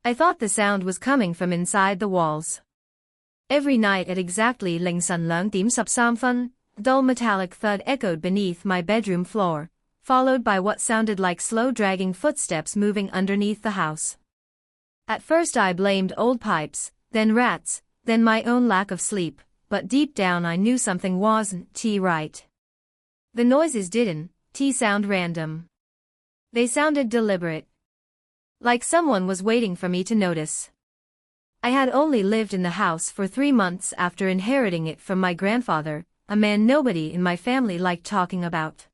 I thought the sound was coming from inside the walls. Every night at exactly 2:13, dull metallic thud echoed beneath my bedroom floor, followed by what sounded like slow dragging footsteps moving underneath the house. At first I blamed old pipes, then rats, then my own lack of sleep, but deep down I knew something wasn't right. The noises didn't sound random. They sounded deliberate. Like someone was waiting for me to notice. I had only lived in the house for 3 months after inheriting it from my grandfather, a man nobody in my family liked talking about.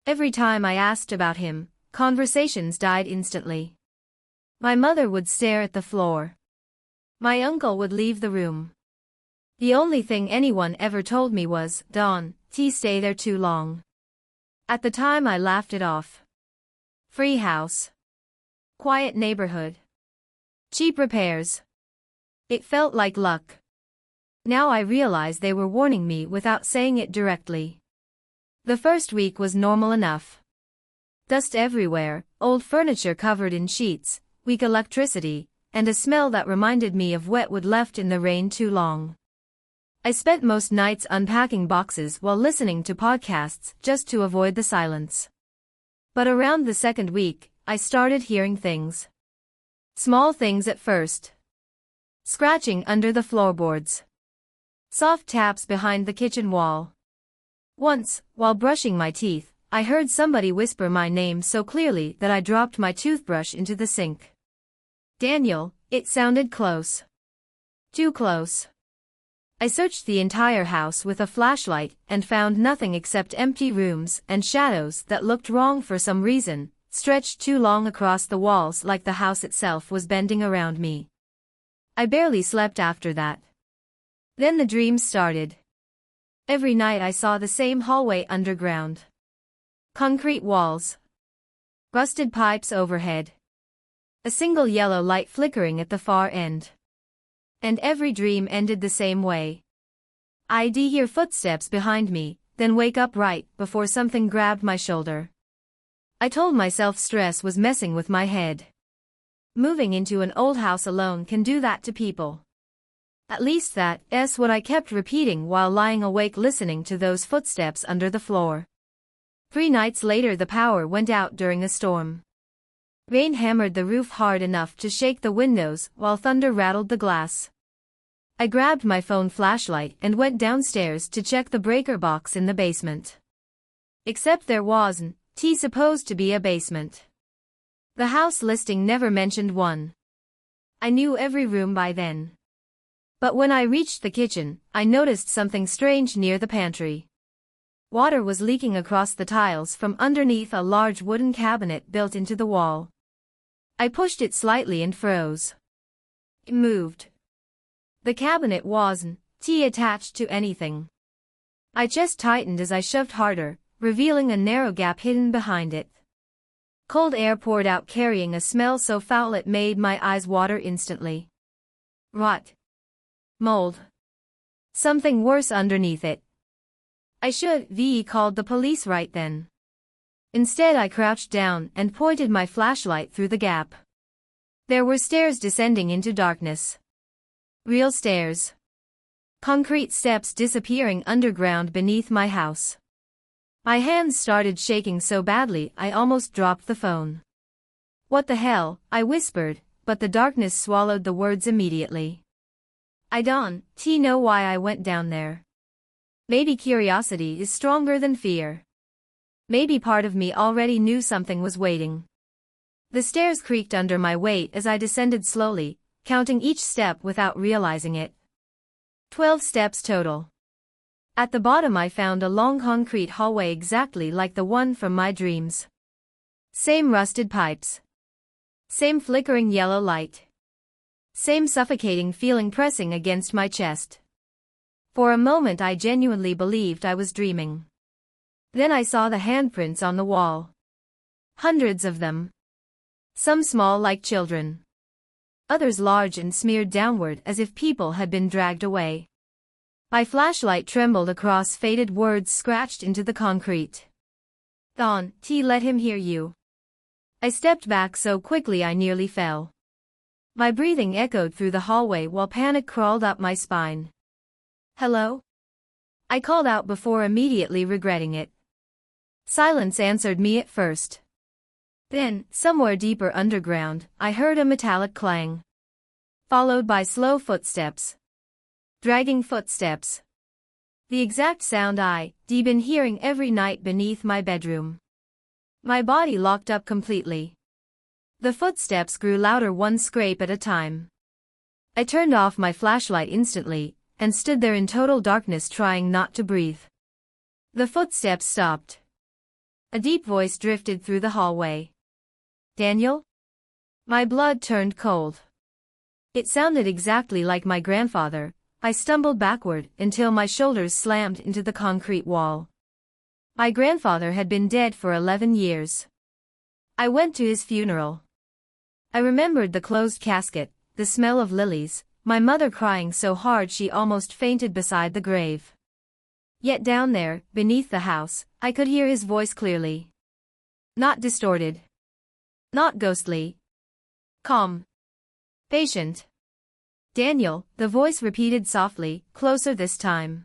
Every time I asked about him, conversations died instantly. My mother would stare at the floor. My uncle would leave the room. The only thing anyone ever told me was, "Don't stay there too long." At the time I laughed it off. Free house. Quiet neighborhood. Cheap repairs. It felt like luck. Now I realize they were warning me without saying it directly. The first week was normal enough. Dust everywhere, old furniture covered in sheets, weak electricity, and a smell that reminded me of wet wood left in the rain too long. I spent most nights unpacking boxes while listening to podcasts just to avoid the silence. But around the second week, I started hearing things. Small things at first. Scratching under the floorboards. Soft taps behind the kitchen wall. Once, while brushing my teeth, I heard somebody whisper my name so clearly that I dropped my toothbrush into the sink. Daniel, it sounded close. Too close. I searched the entire house with a flashlight and found nothing except empty rooms and shadows that looked wrong for some reason, stretched too long across the walls like the house itself was bending around me. I barely slept after that. Then the dreams started. Every night I saw the same hallway underground. Concrete walls. Rusted pipes overhead. A single yellow light flickering at the far end. And every dream ended the same way. I'd hear footsteps behind me, then wake up right before something grabbed my shoulder. I told myself stress was messing with my head. Moving into an old house alone can do that to people. At least that's what I kept repeating while lying awake listening to those footsteps under the floor. 3 nights later the power went out during a storm. Rain hammered the roof hard enough to shake the windows while thunder rattled the glass. I grabbed my phone flashlight and went downstairs to check the breaker box in the basement. Except there wasn't supposed to be a basement. The house listing never mentioned one. I knew every room by then. But when I reached the kitchen, I noticed something strange near the pantry. Water was leaking across the tiles from underneath a large wooden cabinet built into the wall. I pushed it slightly and froze. It moved. The cabinet wasn't attached to anything. My chest tightened as I shoved harder, revealing a narrow gap hidden behind it. Cold air poured out carrying a smell so foul it made my eyes water instantly. Rot. Mold. Something worse underneath it. I should have called the police right then. Instead I crouched down and pointed my flashlight through the gap. There were stairs descending into darkness. Real stairs. Concrete steps disappearing underground beneath my house. My hands started shaking so badly I almost dropped the phone. "What the hell?" I whispered, but the darkness swallowed the words immediately. I don't know why I went down there. Maybe curiosity is stronger than fear. Maybe part of me already knew something was waiting. The stairs creaked under my weight as I descended slowly, counting each step without realizing it. 12 steps total. At the bottom I found a long concrete hallway exactly like the one from my dreams. Same rusted pipes. Same flickering yellow light. Same suffocating feeling pressing against my chest. For a moment I genuinely believed I was dreaming. Then I saw the handprints on the wall. Hundreds of them. Some small like children. Others large and smeared downward as if people had been dragged away. My flashlight trembled across faded words scratched into the concrete. "Don't let him hear you." I stepped back so quickly I nearly fell. My breathing echoed through the hallway while panic crawled up my spine. "Hello?" I called out before immediately regretting it. Silence answered me at first. Then, somewhere deeper underground, I heard a metallic clang, followed by slow footsteps. Dragging footsteps. The exact sound I'd been hearing every night beneath my bedroom. My body locked up completely. The footsteps grew louder, one scrape at a time. I turned off my flashlight instantly, and stood there in total darkness trying not to breathe. The footsteps stopped. A deep voice drifted through the hallway. "Daniel?" My blood turned cold. It sounded exactly like my grandfather. I stumbled backward until my shoulders slammed into the concrete wall. My grandfather had been dead for 11 years. I went to his funeral. I remembered the closed casket, the smell of lilies, my mother crying so hard she almost fainted beside the grave. Yet down there, beneath the house, I could hear his voice clearly. Not distorted. Not ghostly. Calm. Patient. "Daniel," the voice repeated softly, closer this time.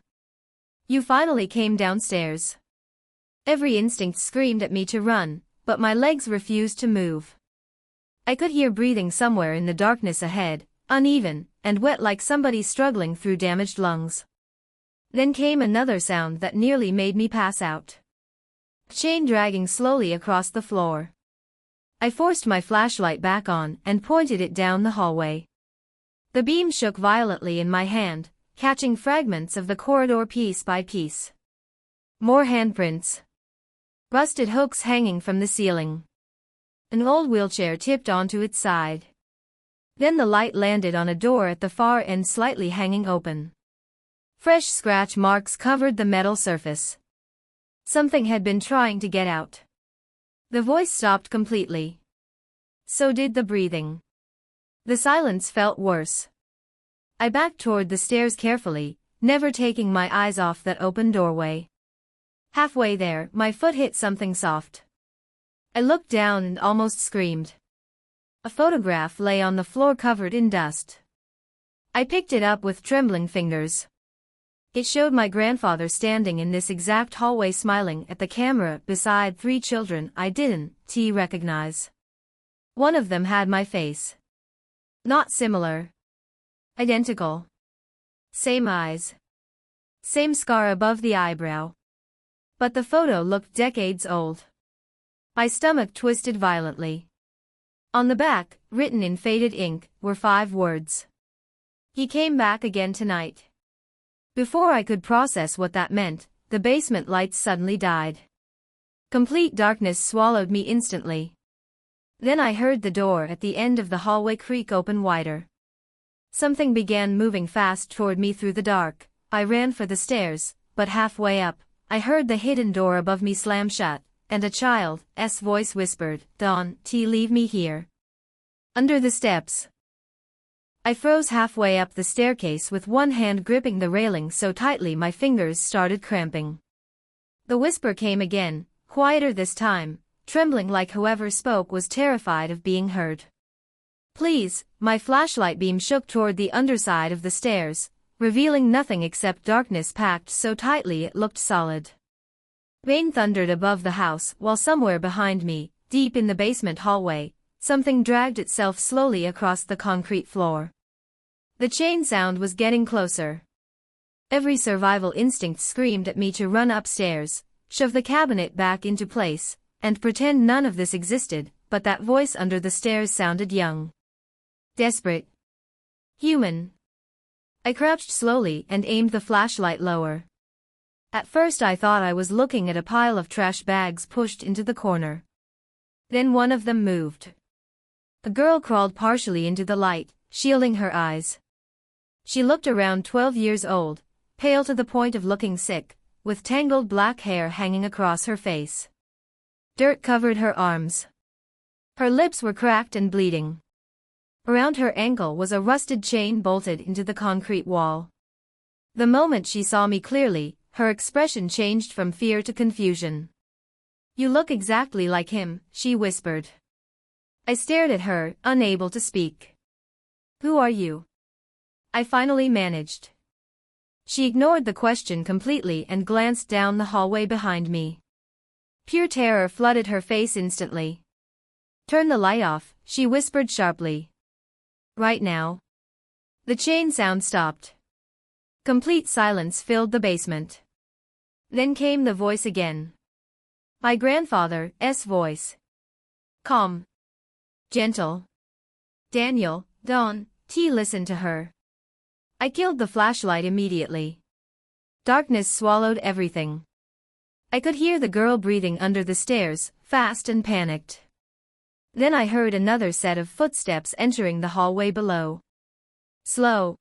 "You finally came downstairs." Every instinct screamed at me to run, but my legs refused to move. I could hear breathing somewhere in the darkness ahead, uneven and wet like somebody struggling through damaged lungs. Then came another sound that nearly made me pass out. Chain dragging slowly across the floor. I forced my flashlight back on and pointed it down the hallway. The beam shook violently in my hand, catching fragments of the corridor piece by piece. More handprints. Rusted hooks hanging from the ceiling. An old wheelchair tipped onto its side. Then the light landed on a door at the far end slightly hanging open. Fresh scratch marks covered the metal surface. Something had been trying to get out. The voice stopped completely. So did the breathing. The silence felt worse. I backed toward the stairs carefully, never taking my eyes off that open doorway. Halfway there, my foot hit something soft. I looked down and almost screamed. A photograph lay on the floor covered in dust. I picked it up with trembling fingers. It showed my grandfather standing in this exact hallway smiling at the camera beside 3 children I didn't recognize. One of them had my face. Not similar. Identical. Same eyes. Same scar above the eyebrow. But the photo looked decades old. My stomach twisted violently. On the back, written in faded ink, were 5 words. "He came back again tonight." Before I could process what that meant, the basement lights suddenly died. Complete darkness swallowed me instantly. Then I heard the door at the end of the hallway creak open wider. Something began moving fast toward me through the dark. I ran for the stairs, but halfway up, I heard the hidden door above me slam shut, and a child's voice whispered, "Dawn, leave me here." Under the steps. I froze halfway up the staircase with one hand gripping the railing so tightly my fingers started cramping. The whisper came again, quieter this time, trembling like whoever spoke was terrified of being heard. "Please." My flashlight beam shook toward the underside of the stairs, revealing nothing except darkness packed so tightly it looked solid. Rain thundered above the house while somewhere behind me, deep in the basement hallway, something dragged itself slowly across the concrete floor. The chain sound was getting closer. Every survival instinct screamed at me to run upstairs, shove the cabinet back into place, and pretend none of this existed, but that voice under the stairs sounded young. Desperate. Human. I crouched slowly and aimed the flashlight lower. At first I thought I was looking at a pile of trash bags pushed into the corner. Then one of them moved. A girl crawled partially into the light, shielding her eyes. She looked around 12 years old, pale to the point of looking sick, with tangled black hair hanging across her face. Dirt covered her arms. Her lips were cracked and bleeding. Around her ankle was a rusted chain bolted into the concrete wall. The moment she saw me clearly, her expression changed from fear to confusion. "You look exactly like him," she whispered. I stared at her, unable to speak. Who are you? I finally managed. She ignored the question completely and glanced down the hallway behind me. Pure terror flooded her face instantly. Turn the light off, she whispered sharply. Right now. The chain sound stopped. Complete silence filled the basement. Then came the voice again. My grandfather's voice. Calm. Gentle. Daniel, Dawn, T listened to her. I killed the flashlight immediately. Darkness swallowed everything. I could hear the girl breathing under the stairs, fast and panicked. Then I heard another set of footsteps entering the hallway below. Slow.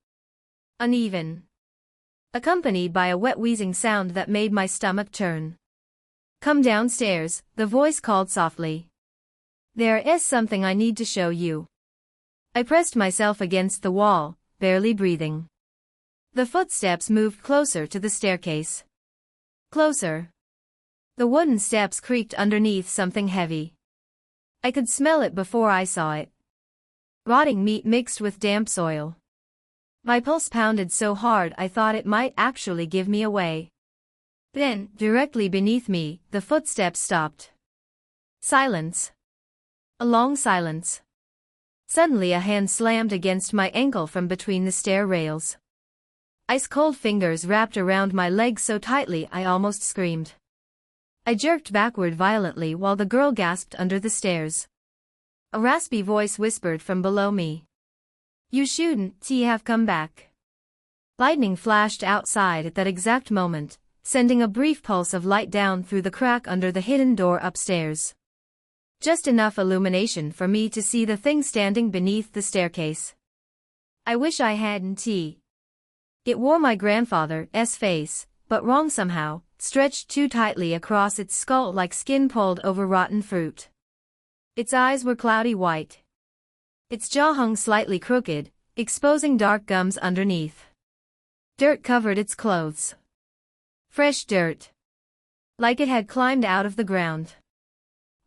Uneven. Accompanied by a wet wheezing sound that made my stomach turn. Come downstairs, the voice called softly. There is something I need to show you. I pressed myself against the wall, barely breathing. The footsteps moved closer to the staircase. Closer. The wooden steps creaked underneath something heavy. I could smell it before I saw it. Rotting meat mixed with damp soil. My pulse pounded so hard I thought it might actually give me away. Then, directly beneath me, the footsteps stopped. Silence. A long silence. Suddenly a hand slammed against my ankle from between the stair rails. Ice-cold fingers wrapped around my leg so tightly I almost screamed. I jerked backward violently while the girl gasped under the stairs. A raspy voice whispered from below me. You shouldn't have come back. Lightning flashed outside at that exact moment, sending a brief pulse of light down through the crack under the hidden door upstairs. Just enough illumination for me to see the thing standing beneath the staircase. I wish I hadn't. It wore my grandfather's face, but wrong somehow, stretched too tightly across its skull like skin pulled over rotten fruit. Its eyes were cloudy white. Its jaw hung slightly crooked, exposing dark gums underneath. Dirt covered its clothes. Fresh dirt. Like it had climbed out of the ground.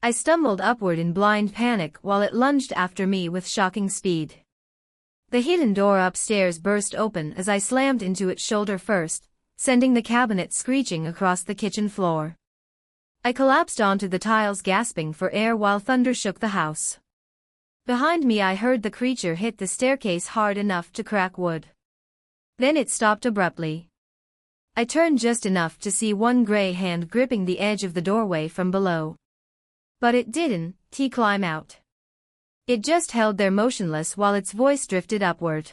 I stumbled upward in blind panic while it lunged after me with shocking speed. The hidden door upstairs burst open as I slammed into it shoulder first, sending the cabinet screeching across the kitchen floor. I collapsed onto the tiles gasping for air while thunder shook the house. Behind me I heard the creature hit the staircase hard enough to crack wood. Then it stopped abruptly. I turned just enough to see one gray hand gripping the edge of the doorway from below. But it didn't climb out. It just held there motionless while its voice drifted upward.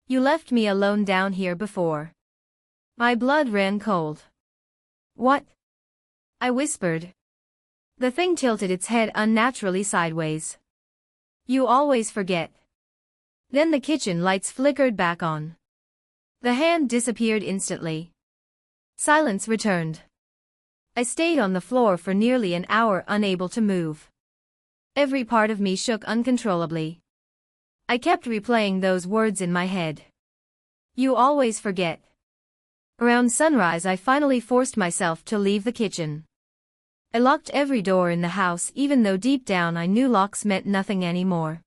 You left me alone down here before. My blood ran cold. What? I whispered. The thing tilted its head unnaturally sideways. You always forget. Then the kitchen lights flickered back on. The hand disappeared instantly. Silence returned. I stayed on the floor for nearly an hour unable to move. Every part of me shook uncontrollably. I kept replaying those words in my head. You always forget. Around sunrise I finally forced myself to leave the kitchen. I locked every door in the house even though deep down I knew locks meant nothing anymore.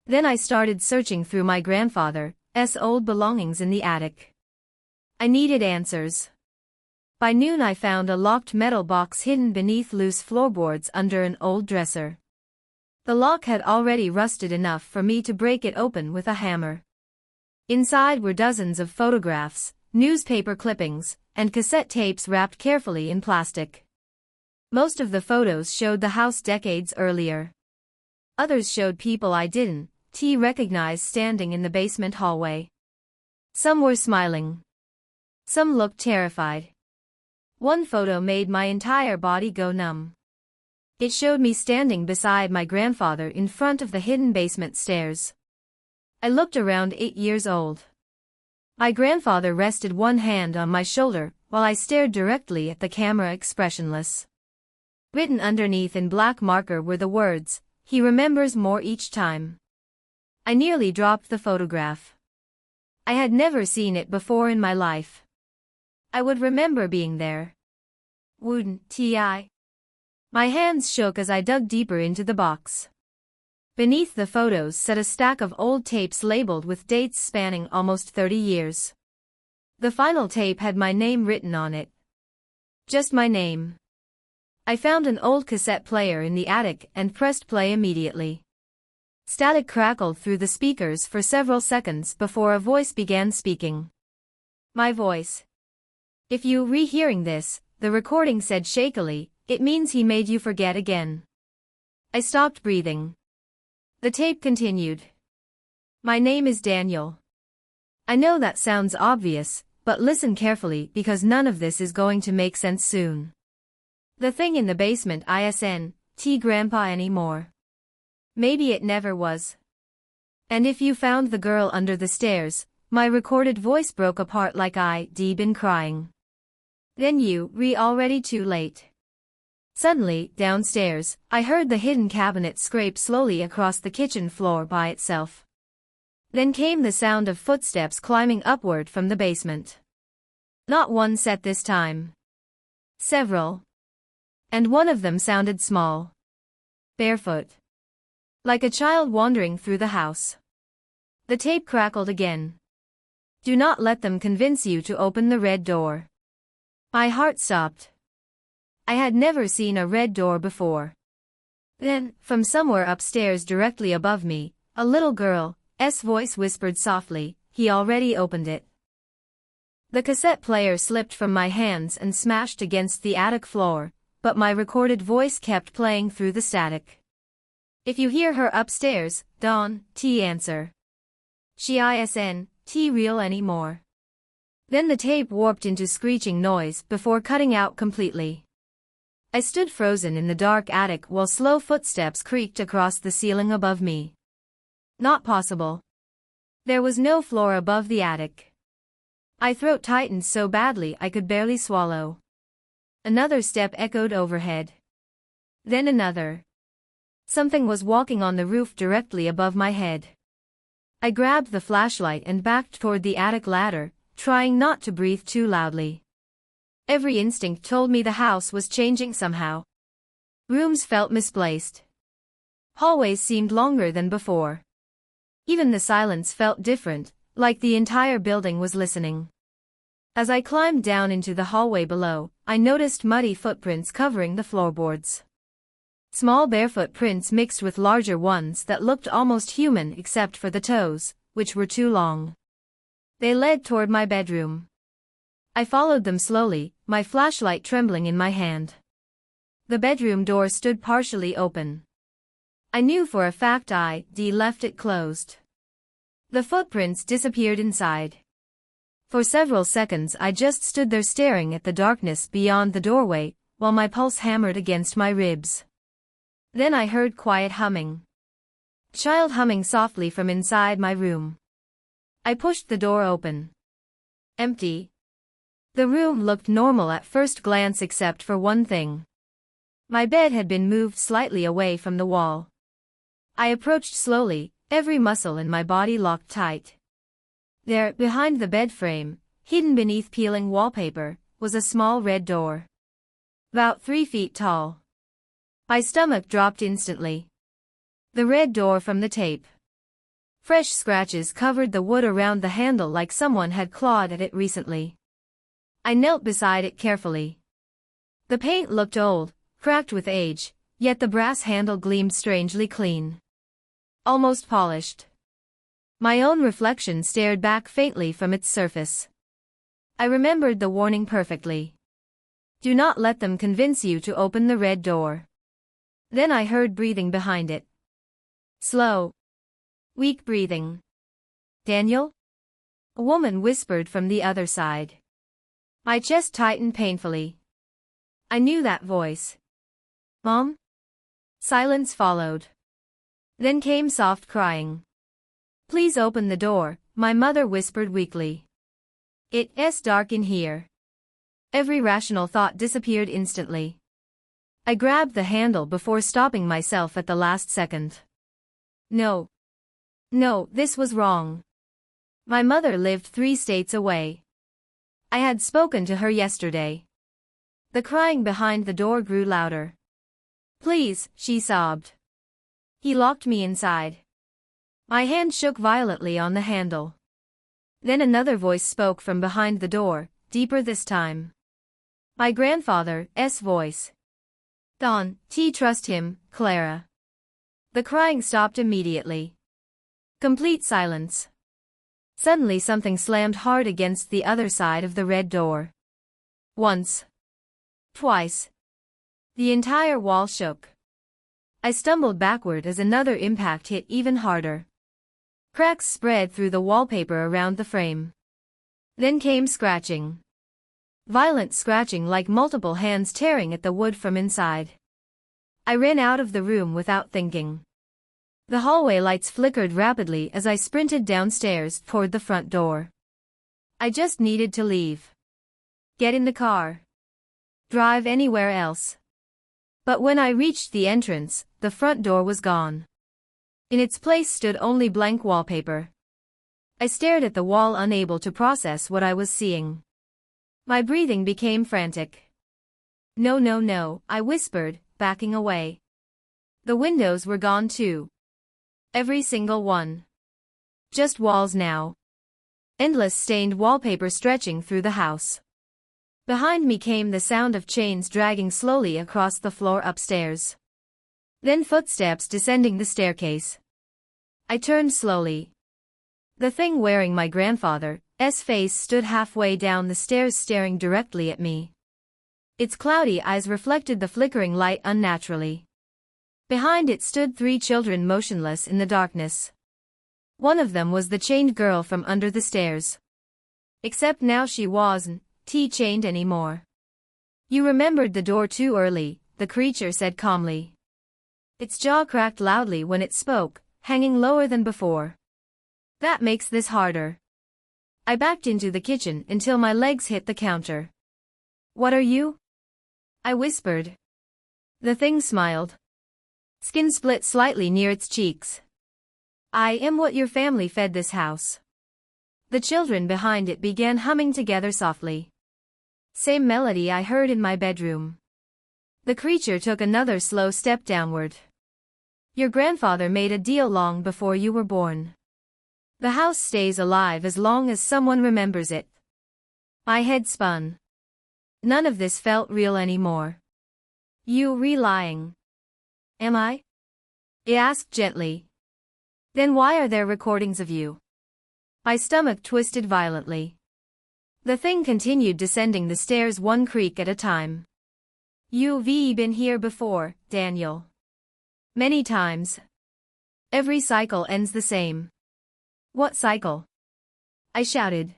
Then I started searching through my grandfather's old belongings in the attic. I needed answers. By noon I found a locked metal box hidden beneath loose floorboards under an old dresser. The lock had already rusted enough for me to break it open with a hammer. Inside were dozens of photographs, newspaper clippings, and cassette tapes wrapped carefully in plastic. Most of the photos showed the house decades earlier. Others showed people I didn't recognize standing in the basement hallway. Some were smiling. Some looked terrified. One photo made my entire body go numb. It showed me standing beside my grandfather in front of the hidden basement stairs. I looked around 8 years old. My grandfather rested one hand on my shoulder while I stared directly at the camera expressionless. Written underneath in black marker were the words, "He remembers more each time." I nearly dropped the photograph. I had never seen it before in my life. I would remember being there. Wouldn't I? My hands shook as I dug deeper into the box. Beneath the photos sat a stack of old tapes labeled with dates spanning almost 30 years. The final tape had my name written on it. Just my name. I found an old cassette player in the attic and pressed play immediately. Static crackled through the speakers for several seconds before a voice began speaking. My voice. If you rehearing this, the recording said shakily, it means he made you forget again. I stopped breathing. The tape continued. My name is Daniel. I know that sounds obvious, but listen carefully because none of this is going to make sense soon. The thing in the basement isn't grandpa anymore. Maybe it never was. And if you found the girl under the stairs, my recorded voice broke apart like I'd been crying. Then you already too late. Suddenly, downstairs, I heard the hidden cabinet scrape slowly across the kitchen floor by itself. Then came the sound of footsteps climbing upward from the basement. Not one set this time. Several. And one of them sounded small. Barefoot. Like a child wandering through the house. The tape crackled again. Do not let them convince you to open the red door. My heart stopped. I had never seen a red door before. Then, from somewhere upstairs directly above me, a little girl's voice whispered softly, he already opened it. The cassette player slipped from my hands and smashed against the attic floor, but my recorded voice kept playing through the static. If you hear her upstairs, don't answer. She isn't real anymore. Then the tape warped into screeching noise before cutting out completely. I stood frozen in the dark attic while slow footsteps creaked across the ceiling above me. Not possible. There was no floor above the attic. My throat tightened so badly I could barely swallow. Another step echoed overhead. Then another. Something was walking on the roof directly above my head. I grabbed the flashlight and backed toward the attic ladder, trying not to breathe too loudly. Every instinct told me the house was changing somehow. Rooms felt misplaced. Hallways seemed longer than before. Even the silence felt different, like the entire building was listening. As I climbed down into the hallway below, I noticed muddy footprints covering the floorboards. Small barefoot prints mixed with larger ones that looked almost human except for the toes, which were too long. They led toward my bedroom. I followed them slowly, my flashlight trembling in my hand. The bedroom door stood partially open. I knew for a fact I'd left it closed. The footprints disappeared inside. For several seconds I just stood there staring at the darkness beyond the doorway, while my pulse hammered against my ribs. Then I heard quiet humming. Child humming softly from inside my room. I pushed the door open. Empty. The room looked normal at first glance except for one thing. My bed had been moved slightly away from the wall. I approached slowly, every muscle in my body locked tight. There, behind the bed frame, hidden beneath peeling wallpaper, was a small red door. About 3 feet tall. My stomach dropped instantly. The red door from the tape. Fresh scratches covered the wood around the handle like someone had clawed at it recently. I knelt beside it carefully. The paint looked old, cracked with age, yet the brass handle gleamed strangely clean. Almost polished. My own reflection stared back faintly from its surface. I remembered the warning perfectly. Do not let them convince you to open the red door. Then I heard breathing behind it. Slow. Weak breathing. Daniel? A woman whispered from the other side. My chest tightened painfully. I knew that voice. Mom? Silence followed. Then came soft crying. Please open the door, my mother whispered weakly. It's dark in here. Every rational thought disappeared instantly. I grabbed the handle before stopping myself at the last second. No. No, this was wrong. My mother lived 3 states away. I had spoken to her yesterday. The crying behind the door grew louder. Please, she sobbed. He locked me inside. My hand shook violently on the handle. Then another voice spoke from behind the door, deeper this time. My grandfather's voice. Don't trust him, Clara. The crying stopped immediately. Complete silence. Suddenly something slammed hard against the other side of the red door. Once. Twice. The entire wall shook. I stumbled backward as another impact hit even harder. Cracks spread through the wallpaper around the frame. Then came scratching. Violent scratching like multiple hands tearing at the wood from inside. I ran out of the room without thinking. The hallway lights flickered rapidly as I sprinted downstairs toward the front door. I just needed to leave. Get in the car. Drive anywhere else. But when I reached the entrance, the front door was gone. In its place stood only blank wallpaper. I stared at the wall, unable to process what I was seeing. My breathing became frantic. No, no, no, I whispered, backing away. The windows were gone too. Every single one. Just walls now. Endless stained wallpaper stretching through the house. Behind me came the sound of chains dragging slowly across the floor upstairs. Then footsteps descending the staircase. I turned slowly. The thing wearing my grandfather's face stood halfway down the stairs staring directly at me. Its cloudy eyes reflected the flickering light unnaturally. Behind it stood 3 children motionless in the darkness. One of them was the chained girl from under the stairs. Except now she wasn't chained anymore. You remembered the door too early, the creature said calmly. Its jaw cracked loudly when it spoke, hanging lower than before. That makes this harder. I backed into the kitchen until my legs hit the counter. What are you? I whispered. The thing smiled. Skin split slightly near its cheeks. I am what your family fed this house. The children behind it began humming together softly. Same melody I heard in my bedroom. The creature took another slow step downward. Your grandfather made a deal long before you were born. The house stays alive as long as someone remembers it. My head spun. None of this felt real anymore. You lying. Am I? He asked gently. Then why are there recordings of you? My stomach twisted violently. The thing continued descending the stairs one creak at a time. You've been here before, Daniel. Many times. Every cycle ends the same. What cycle? I shouted.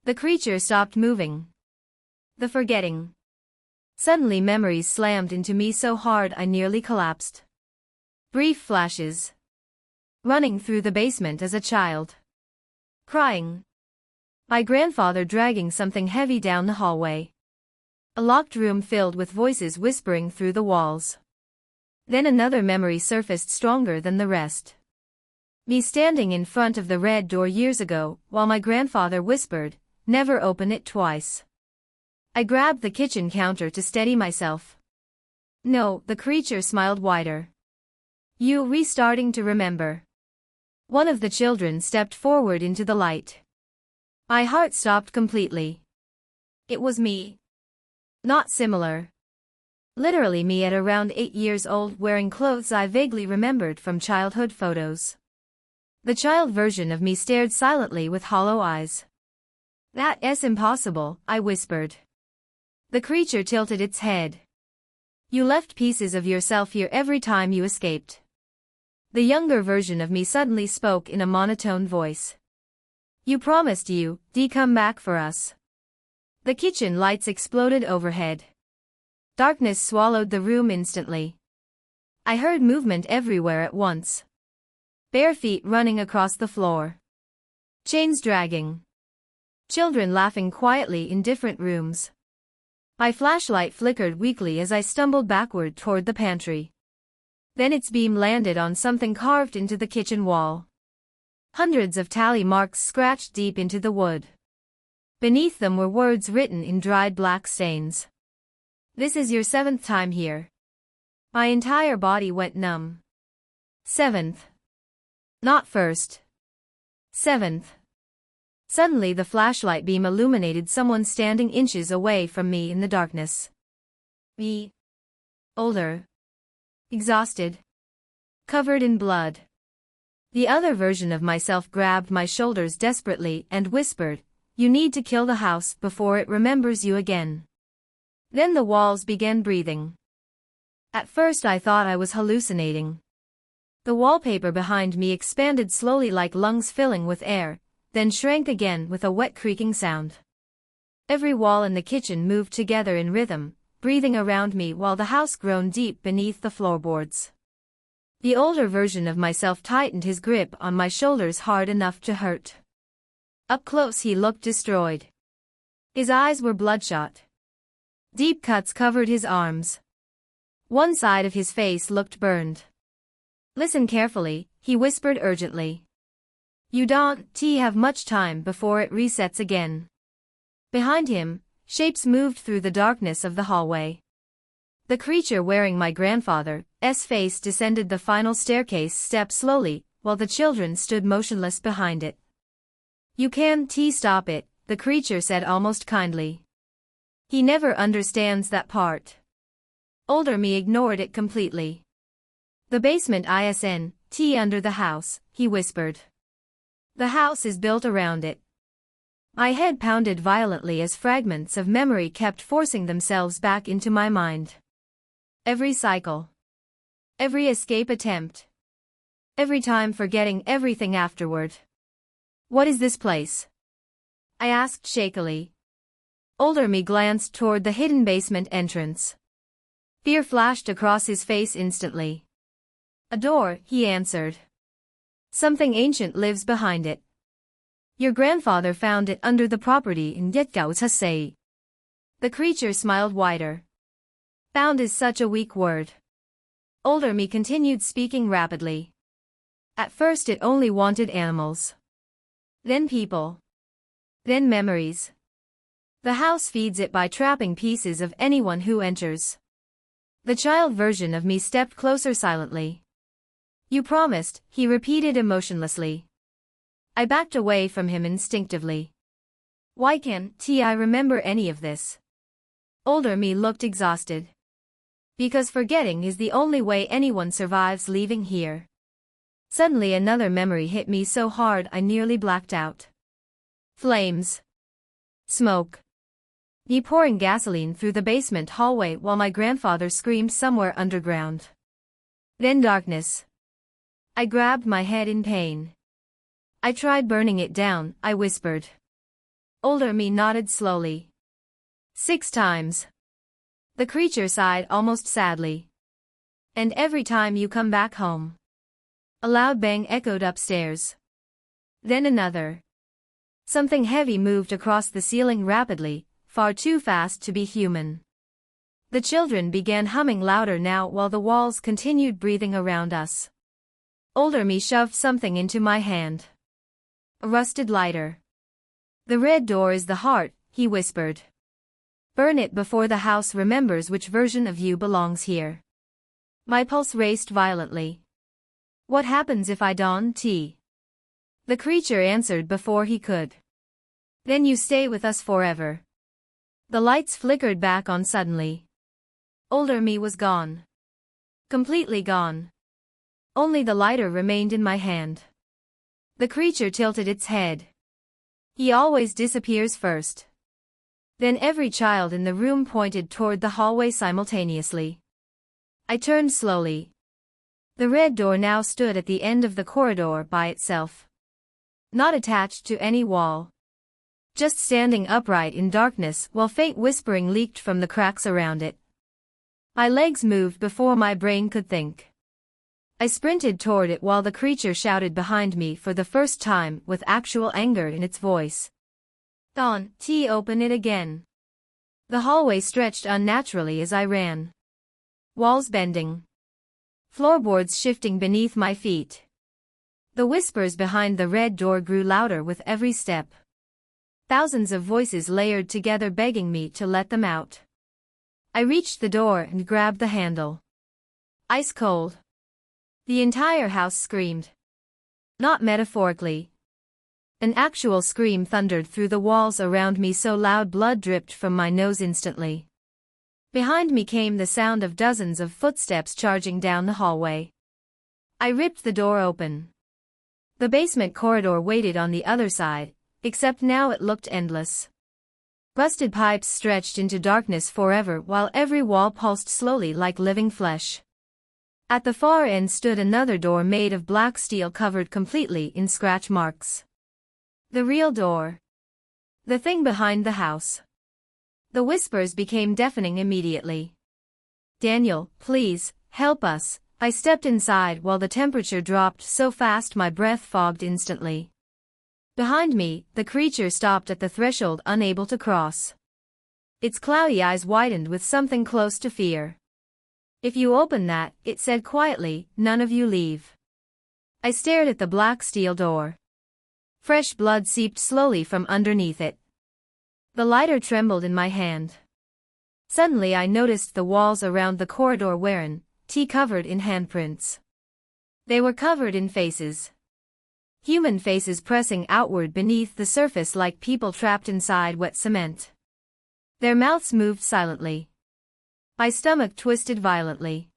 The creature stopped moving. The forgetting. Suddenly memories slammed into me so hard I nearly collapsed. Brief flashes. Running through the basement as a child. Crying. My grandfather dragging something heavy down the hallway. A locked room filled with voices whispering through the walls. Then another memory surfaced stronger than the rest. Me standing in front of the red door years ago, while my grandfather whispered, "Never open it twice." I grabbed the kitchen counter to steady myself. No, the creature smiled wider. You restarting to remember. One of the children stepped forward into the light. My heart stopped completely. It was me. Not similar. Literally me at around 8 years old wearing clothes I vaguely remembered from childhood photos. The child version of me stared silently with hollow eyes. That's impossible, I whispered. The creature tilted its head. You left pieces of yourself here every time you escaped. The younger version of me suddenly spoke in a monotone voice. You promised you'd come back for us. The kitchen lights exploded overhead. Darkness swallowed the room instantly. I heard movement everywhere at once. Bare feet running across the floor. Chains dragging. Children laughing quietly in different rooms. My flashlight flickered weakly as I stumbled backward toward the pantry. Then its beam landed on something carved into the kitchen wall. Hundreds of tally marks scratched deep into the wood. Beneath them were words written in dried black stains. This is your 7th time here. My entire body went numb. Seventh. Not first. Seventh. Suddenly the flashlight beam illuminated someone standing inches away from me in the darkness. Me. Older. Exhausted. Covered in blood. The other version of myself grabbed my shoulders desperately and whispered, "You need to kill the house before it remembers you again." Then the walls began breathing. At first I thought I was hallucinating. The wallpaper behind me expanded slowly like lungs filling with air, then shrank again with a wet creaking sound. Every wall in the kitchen moved together in rhythm, breathing around me while the house groaned deep beneath the floorboards. The older version of myself tightened his grip on my shoulders hard enough to hurt. Up close he looked destroyed. His eyes were bloodshot. Deep cuts covered his arms. One side of his face looked burned. "Listen carefully," he whispered urgently. "You don't have much time before it resets again." Behind him, shapes moved through the darkness of the hallway. The creature wearing my grandfather's face descended the final staircase step slowly, while the children stood motionless behind it. "You can't stop it," the creature said almost kindly. "He never understands that part." Older me ignored it completely. "The basement isn't under the house," he whispered. "The house is built around it." My head pounded violently as fragments of memory kept forcing themselves back into my mind. Every cycle. Every escape attempt. Every time forgetting everything afterward. "What is this place?" I asked shakily. Older me glanced toward the hidden basement entrance. Fear flashed across his face instantly. "A door," he answered. "Something ancient lives behind it. Your grandfather found it under the property in Yetgaotasei." The creature smiled wider. "Found is such a weak word." Older me continued speaking rapidly. "At first it only wanted animals. Then people. Then memories. The house feeds it by trapping pieces of anyone who enters." The child version of me stepped closer silently. "You promised," he repeated emotionlessly. I backed away from him instinctively. "Why can't I remember any of this?" Older me looked exhausted. "Because forgetting is the only way anyone survives leaving here." Suddenly another memory hit me so hard I nearly blacked out. Flames. Smoke. Me pouring gasoline through the basement hallway while my grandfather screamed somewhere underground. Then darkness. I grabbed my head in pain. "I tried burning it down," I whispered. Older me nodded slowly. 6 times. The creature sighed almost sadly. "And every time you come back home." A loud bang echoed upstairs. Then another. Something heavy moved across the ceiling rapidly, far too fast to be human. The children began humming louder now while the walls continued breathing around us. Older me shoved something into my hand. A rusted lighter. "The red door is the heart," he whispered. "Burn it before the house remembers which version of you belongs here." My pulse raced violently. "What happens if I don't?" The creature answered before he could. "Then you stay with us forever." The lights flickered back on suddenly. Older me was gone. Completely gone. Only the lighter remained in my hand. The creature tilted its head. "He always disappears first." Then every child in the room pointed toward the hallway simultaneously. I turned slowly. The red door now stood at the end of the corridor by itself. Not attached to any wall. Just standing upright in darkness while faint whispering leaked from the cracks around it. My legs moved before my brain could think. I sprinted toward it while the creature shouted behind me for the first time with actual anger in its voice. "Don't open it again." The hallway stretched unnaturally as I ran. Walls bending. Floorboards shifting beneath my feet. The whispers behind the red door grew louder with every step. Thousands of voices layered together begging me to let them out. I reached the door and grabbed the handle. Ice cold. The entire house screamed. Not metaphorically. An actual scream thundered through the walls around me so loud blood dripped from my nose instantly. Behind me came the sound of dozens of footsteps charging down the hallway. I ripped the door open. The basement corridor waited on the other side, except now it looked endless. Busted pipes stretched into darkness forever while every wall pulsed slowly like living flesh. At the far end stood another door made of black steel covered completely in scratch marks. The real door. The thing behind the house. The whispers became deafening immediately. "Daniel, please, help us." I stepped inside while the temperature dropped so fast my breath fogged instantly. Behind me, the creature stopped at the threshold, unable to cross. Its cloudy eyes widened with something close to fear. "If you open that," it said quietly, "none of you leave." I stared at the black steel door. Fresh blood seeped slowly from underneath it. The lighter trembled in my hand. Suddenly I noticed the walls around the corridor weren't covered in handprints. They were covered in faces. Human faces pressing outward beneath the surface like people trapped inside wet cement. Their mouths moved silently. My stomach twisted violently.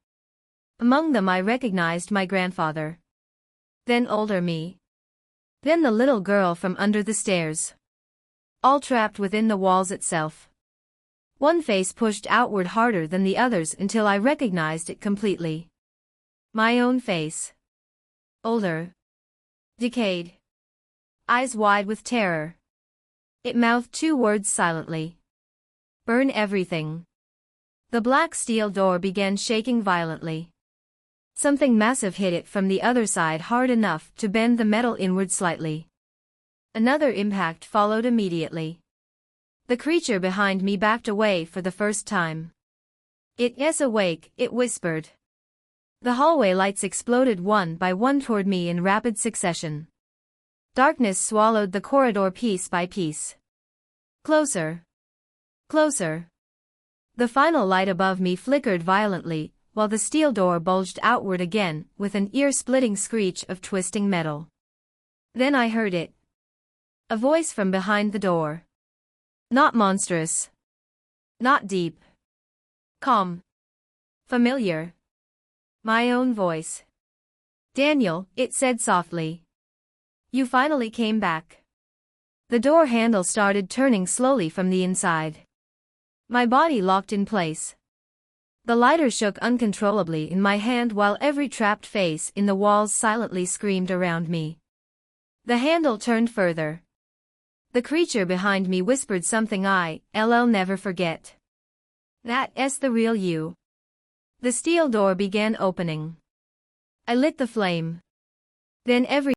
Among them I recognized my grandfather. Then older me. Then the little girl from under the stairs. All trapped within the walls itself. One face pushed outward harder than the others until I recognized it completely. My own face. Older. Decayed. Eyes wide with terror. It mouthed two words silently. "Burn everything." The black steel door began shaking violently. Something massive hit it from the other side hard enough to bend the metal inward slightly. Another impact followed immediately. The creature behind me backed away for the first time. "It is awake," it whispered. The hallway lights exploded one by one toward me in rapid succession. Darkness swallowed the corridor piece by piece. Closer. Closer. The final light above me flickered violently, while the steel door bulged outward again with an ear-splitting screech of twisting metal. Then I heard it. A voice from behind the door. Not monstrous. Not deep. Calm. Familiar. My own voice. "Daniel," it said softly. "You finally came back." The door handle started turning slowly from the inside. My body locked in place. The lighter shook uncontrollably in my hand while every trapped face in the walls silently screamed around me. The handle turned further. The creature behind me whispered something I'll never forget. "That's the real you." The steel door began opening. I lit the flame. Then every